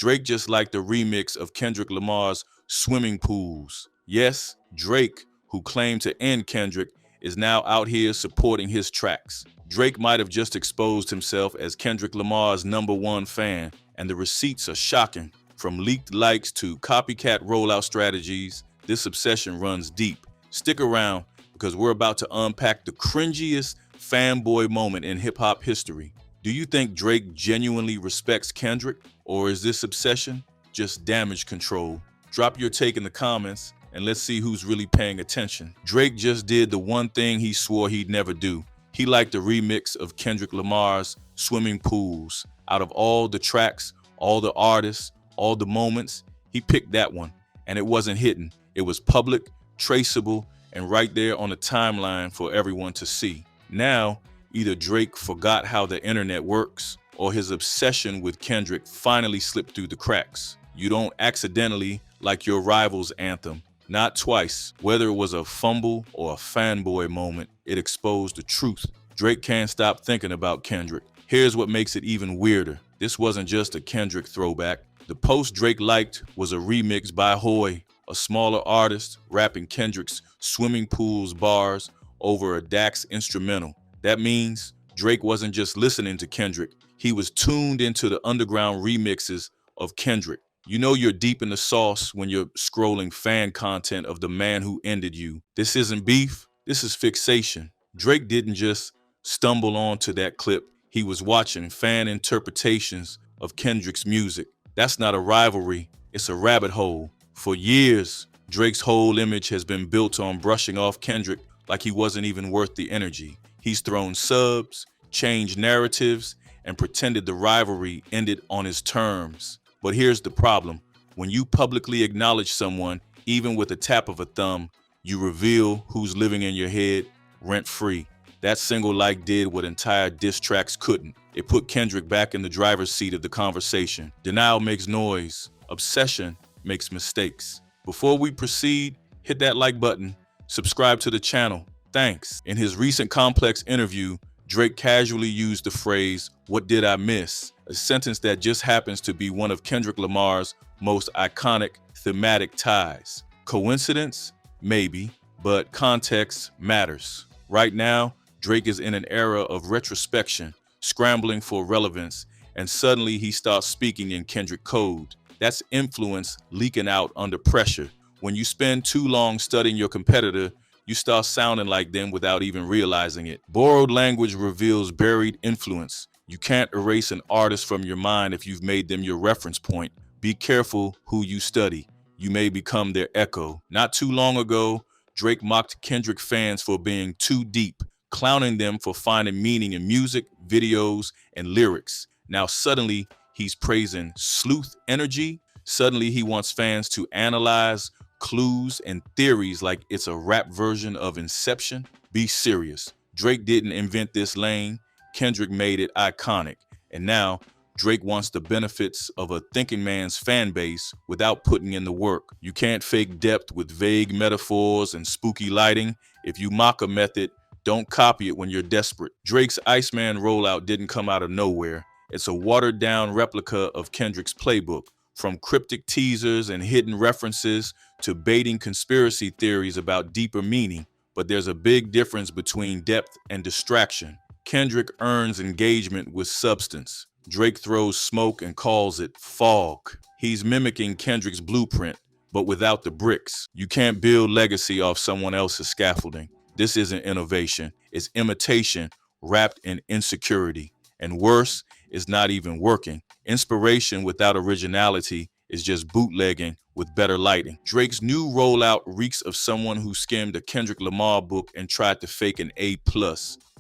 Drake just liked a remix of Kendrick Lamar's Swimming Pools. Yes, Drake, who claimed to end Kendrick, is now out here supporting his tracks. Drake might have just exposed himself as Kendrick Lamar's #1 fan, and the receipts are shocking. From leaked likes to copycat rollout strategies, this obsession runs deep. Stick around, because we're about to unpack the cringiest fanboy moment in hip-hop history. Do you think Drake genuinely respects Kendrick, or is this obsession just damage control? Drop your take in the comments, and let's see who's really paying attention. Drake just did the one thing he swore he'd never do. He liked a remix of Kendrick Lamar's Swimming Pools. Out of all the tracks, all the artists, all the moments, he picked that one, and it wasn't hidden. It was public, traceable, and right there on the timeline for everyone to see. Now, either Drake forgot how the internet works, or his obsession with Kendrick finally slipped through the cracks. You don't accidentally like your rival's anthem. Not twice. Whether it was a fumble or a fanboy moment, it exposed the truth. Drake can't stop thinking about Kendrick. Here's what makes it even weirder. This wasn't just a Kendrick throwback. The post Drake liked was a remix by Hoy, a smaller artist rapping Kendrick's Swimming Pools bars over a Dax instrumental. That means Drake wasn't just listening to Kendrick, he was tuned into the underground remixes of Kendrick. You know you're deep in the sauce when you're scrolling fan content of the man who ended you. This isn't beef, this is fixation. Drake didn't just stumble onto that clip, he was watching fan interpretations of Kendrick's music. That's not a rivalry, it's a rabbit hole. For years, Drake's whole image has been built on brushing off Kendrick like he wasn't even worth the energy. He's thrown subs, changed narratives, and pretended the rivalry ended on his terms. But here's the problem. When you publicly acknowledge someone, even with a tap of a thumb, you reveal who's living in your head rent-free. That single like did what entire diss tracks couldn't. It put Kendrick back in the driver's seat of the conversation. Denial makes noise. Obsession makes mistakes. Before we proceed, hit that like button, subscribe to the channel. Thanks. In his recent Complex interview, Drake casually used the phrase, "What did I miss?" A sentence that just happens to be one of Kendrick Lamar's most iconic thematic ties. Coincidence? Maybe, but context matters. Right now, Drake is in an era of retrospection, scrambling for relevance, and suddenly he starts speaking in Kendrick code. That's influence leaking out under pressure. When you spend too long studying your competitor, you start sounding like them without even realizing it. Borrowed language reveals buried influence. You can't erase an artist from your mind if you've made them your reference point. Be careful who you study. You may become their echo. Not too long ago, Drake mocked Kendrick fans for being too deep, clowning them for finding meaning in music, videos, and lyrics. Now suddenly, he's praising sleuth energy. Suddenly, he wants fans to analyze clues and theories like it's a rap version of Inception. Be serious. Drake didn't invent this lane. Kendrick made it iconic. And now, Drake wants the benefits of a thinking man's fan base without putting in the work. You can't fake depth with vague metaphors and spooky lighting. If you mock a method, don't copy it when you're desperate. Drake's Iceman rollout didn't come out of nowhere. It's a watered-down replica of Kendrick's playbook. From cryptic teasers and hidden references to baiting conspiracy theories about deeper meaning. But there's a big difference between depth and distraction. Kendrick earns engagement with substance. Drake throws smoke and calls it fog. He's mimicking Kendrick's blueprint, but without the bricks. You can't build legacy off someone else's scaffolding. This isn't innovation, it's imitation wrapped in insecurity. And worse, it's not even working. Inspiration without originality is just bootlegging with better lighting. Drake's new rollout reeks of someone who skimmed a Kendrick Lamar book and tried to fake an A+.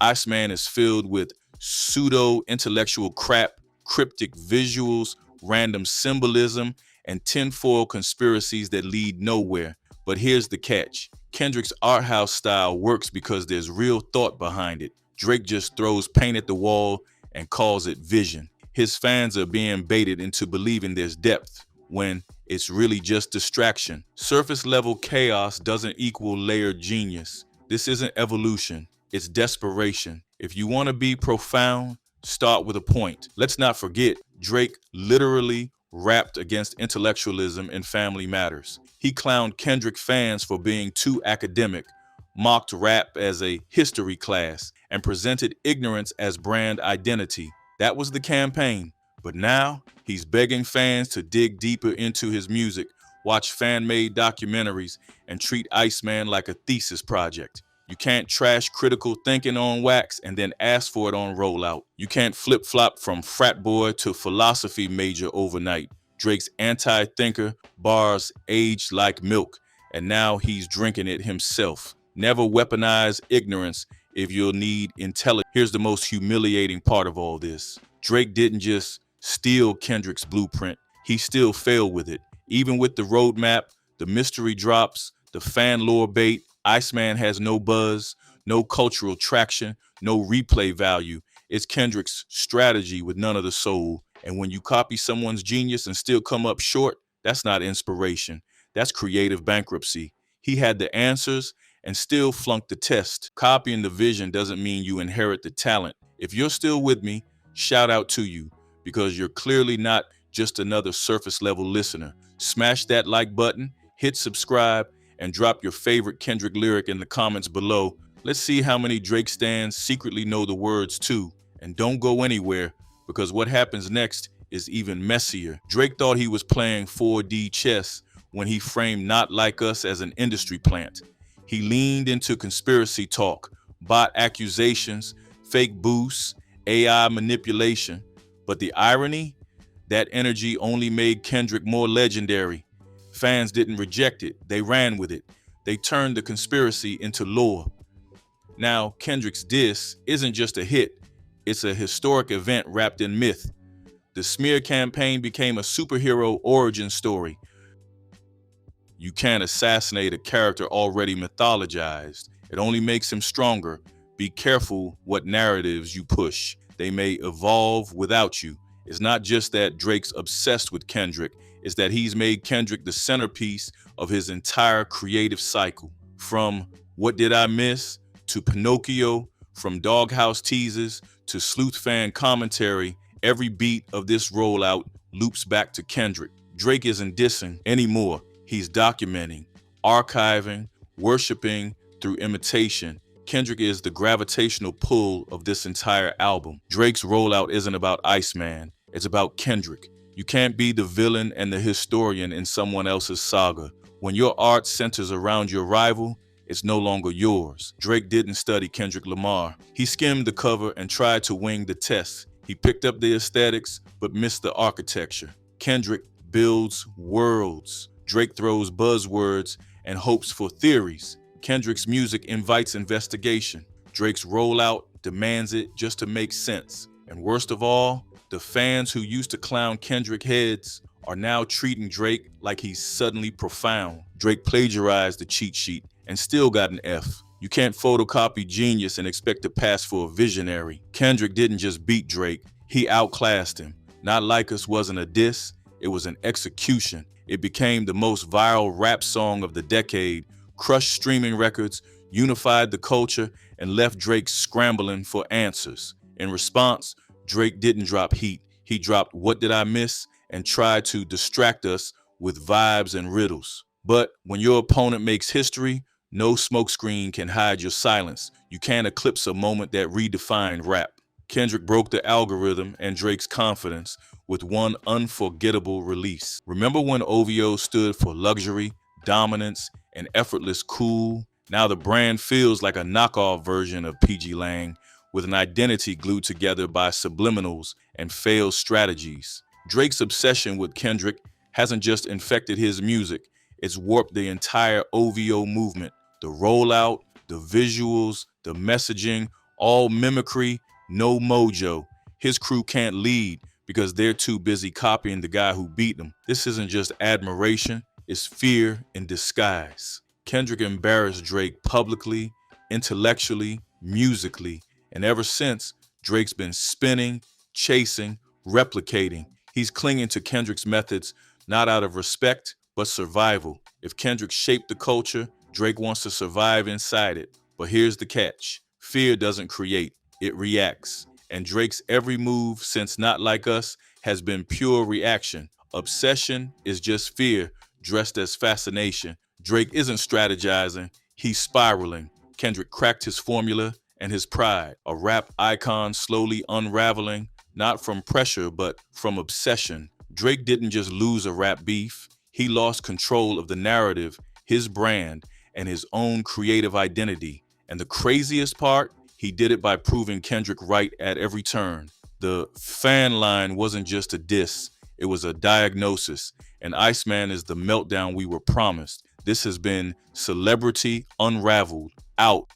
Iceman is filled with pseudo-intellectual crap, cryptic visuals, random symbolism, and tinfoil conspiracies that lead nowhere. But here's the catch. Kendrick's art house style works because there's real thought behind it. Drake just throws paint at the wall and calls it vision. His fans are being baited into believing there's depth when it's really just distraction. Surface level chaos doesn't equal layered genius. This isn't evolution, it's desperation. If you want to be profound, start with a point. Let's not forget, Drake literally rapped against intellectualism and family matters. He clowned Kendrick fans for being too academic, mocked rap as a history class, and presented ignorance as brand identity. That was the campaign. But now, he's begging fans to dig deeper into his music, watch fan-made documentaries, and treat Iceman like a thesis project. You can't trash critical thinking on wax and then ask for it on rollout. You can't flip-flop from frat boy to philosophy major overnight. Drake's anti-thinker bars aged like milk, and now he's drinking it himself. Never weaponize ignorance if you'll need intelligence. Here's the most humiliating part of all this. Drake didn't just steal Kendrick's blueprint, he still failed with it. Even with the roadmap, the mystery drops, the fan lore bait, Iceman has no buzz, no cultural traction, no replay value. It's Kendrick's strategy with none of the soul. And when you copy someone's genius and still come up short, that's not inspiration. That's creative bankruptcy. He had the answers and still flunked the test. Copying the vision doesn't mean you inherit the talent. If you're still with me, shout out to you, because you're clearly not just another surface level listener. Smash that like button, hit subscribe, and drop your favorite Kendrick lyric in the comments below. Let's see how many Drake stans secretly know the words too. And don't go anywhere, because what happens next is even messier. Drake thought he was playing 4D chess when he framed Not Like Us as an industry plant. He leaned into conspiracy talk, bot accusations, fake boosts, AI manipulation. But the irony? That energy only made Kendrick more legendary. Fans didn't reject it, they ran with it. They turned the conspiracy into lore. Now, Kendrick's diss isn't just a hit, it's a historic event wrapped in myth. The smear campaign became a superhero origin story. You can't assassinate a character already mythologized. It only makes him stronger. Be careful what narratives you push. They may evolve without you. It's not just that Drake's obsessed with Kendrick, it's that he's made Kendrick the centerpiece of his entire creative cycle. From What Did I Miss to Pinocchio, from Doghouse teasers to sleuth fan commentary, every beat of this rollout loops back to Kendrick. Drake isn't dissing anymore. He's documenting, archiving, worshiping through imitation. Kendrick is the gravitational pull of this entire album. Drake's rollout isn't about Iceman, it's about Kendrick. You can't be the villain and the historian in someone else's saga. When your art centers around your rival, it's no longer yours. Drake didn't study Kendrick Lamar. He skimmed the cover and tried to wing the test. He picked up the aesthetics, but missed the architecture. Kendrick builds worlds. Drake throws buzzwords and hopes for theories. Kendrick's music invites investigation. Drake's rollout demands it just to make sense. And worst of all, the fans who used to clown Kendrick heads are now treating Drake like he's suddenly profound. Drake plagiarized the cheat sheet and still got an F. You can't photocopy genius and expect to pass for a visionary. Kendrick didn't just beat Drake, he outclassed him. Not Like Us wasn't a diss, it was an execution. It became the most viral rap song of the decade, crushed streaming records, unified the culture, and left Drake scrambling for answers. In response, Drake didn't drop heat. He dropped What Did I Miss and tried to distract us with vibes and riddles. But when your opponent makes history, no smokescreen can hide your silence. You can't eclipse a moment that redefined rap. Kendrick broke the algorithm and Drake's confidence with one unforgettable release. Remember when OVO stood for luxury, dominance, and effortless cool? Now the brand feels like a knockoff version of pgLang, with an identity glued together by subliminals and failed strategies. Drake's obsession with Kendrick hasn't just infected his music, it's warped the entire OVO movement. The rollout, the visuals, the messaging, all mimicry, no mojo. His crew can't lead because they're too busy copying the guy who beat them. This isn't just admiration, it's fear in disguise. Kendrick embarrassed Drake publicly, intellectually, musically, and ever since, Drake's been spinning, chasing, replicating. He's clinging to Kendrick's methods not out of respect, but survival. If Kendrick shaped the culture, Drake wants to survive inside it. But here's the catch. Fear doesn't create, it reacts. And Drake's every move since Not Like Us has been pure reaction. Obsession is just fear dressed as fascination. Drake isn't strategizing, he's spiraling. Kendrick cracked his formula and his pride, a rap icon slowly unraveling, not from pressure, but from obsession. Drake didn't just lose a rap beef, he lost control of the narrative, his brand, and his own creative identity. And the craziest part, he did it by proving Kendrick right at every turn. The fan line wasn't just a diss, it was a diagnosis. And Iceman is the meltdown we were promised. This has been Celebrity Unraveled, out.